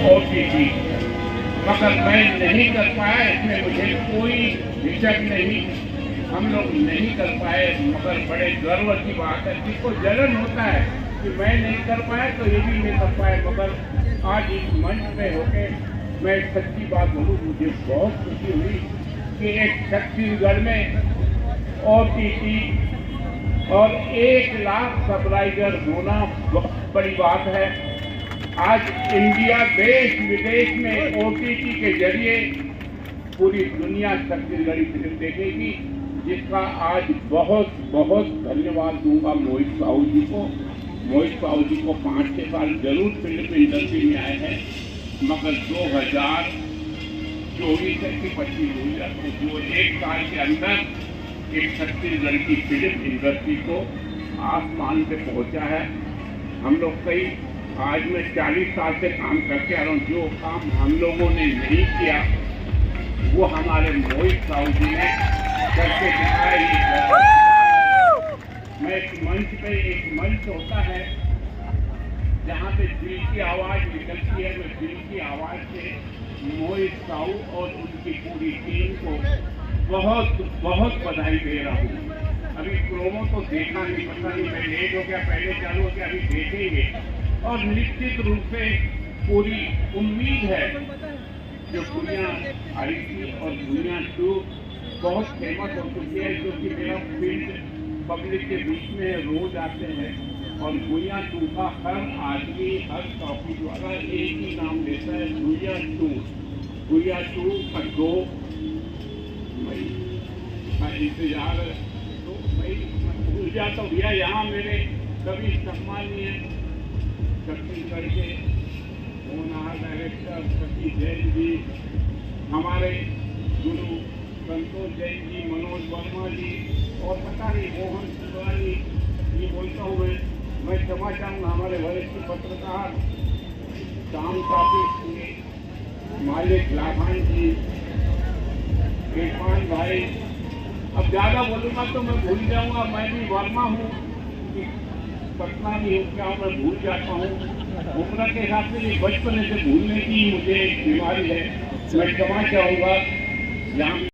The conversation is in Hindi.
ओटीटी, मगर मैं नहीं कर पाया, इसमें मुझे कोई हिचक नहीं। हम लोग नहीं कर पाए, मगर बड़े गर्व की बात है। जिसको जलन होता है कि मैं नहीं कर पाया तो ये भी नहीं कर पाए, मगर आज इस मंच पे होके मैं सच्ची बात बोलूँ, मुझे बहुत खुशी हुई कि एक छत्तीसगढ़ में ओटीटी और 1 लाख सब्सक्राइबर होना बहुत बड़ी बात है। आज इंडिया देश विदेश में ओटीटी के जरिए पूरी दुनिया छत्तीसगढ़ी फिल्म देखेगी, जिसका आज बहुत बहुत धन्यवाद दूंगा मोहित साहू जी को। मोहित साहू जी को 5-6 साल जरूर फिल्म इंडस्ट्री में आए हैं, मगर 2024 की 25 हुई है, तो जो 1 साल के अंदर एक छत्तीसगढ़ की फिल्म इंडस्ट्री को आसमान पे पहुंचा है। हम लोग कई आज मैं 40 साल से काम करके आ रहा हूँ, जो काम हम लोगों ने नहीं किया वो हमारे मोहित साहू जी ने करके दिखाया। मैं एक मंच होता है जहाँ पे दिल की आवाज़ निकलती है, मैं दिल की आवाज़ से मोहित साहू और उनकी पूरी टीम को बहुत बहुत बधाई दे रहा हूँ। अभी प्रोमो तो देखा नहीं, पता नहीं मैं लेट हो गया, पहले चालू हो गया, अभी देखेंगे। और निश्चित रूप से पूरी उम्मीद है, जो भूया आई थी और भूया 2 बहुत फेमस हो चुकी है, जो कि मेरा फील्ड पब्लिक के बीच में रोज आते हैं। और भूया 2 का हर आदमी, हर टॉपिक वाला एक ही नाम लेता है, भूया 2। भूया 2 का 2 मई का इंतजार है, तो मैं भूल जाता हूँ भैया। यहाँ मेरे कभी सम्मानीय छत्तीसगढ़ के होनहार डायरेक्टर सतीश जैन जी, हमारे गुरु संतोष जैन जी, मनोज वर्मा जी, और पता नहीं मोहन सिंगवानी, ये बोलता हूँ मैं क्षमा चाहूँगा। हमारे वरिष्ठ पत्रकार श्याम काफी, मालिक लाभान जी, इरफान भाई, अब ज़्यादा बोलूँगा तो मैं भूल जाऊँगा। मैं भी वर्मा हूँ, पटना नहीं हूँ, क्या मैं भूल जाता हूँ। उम्र के हिसाब से ये बचपन से भूलने की मुझे बीमारी है, मैं क्षमा चाहूँगा। यहाँ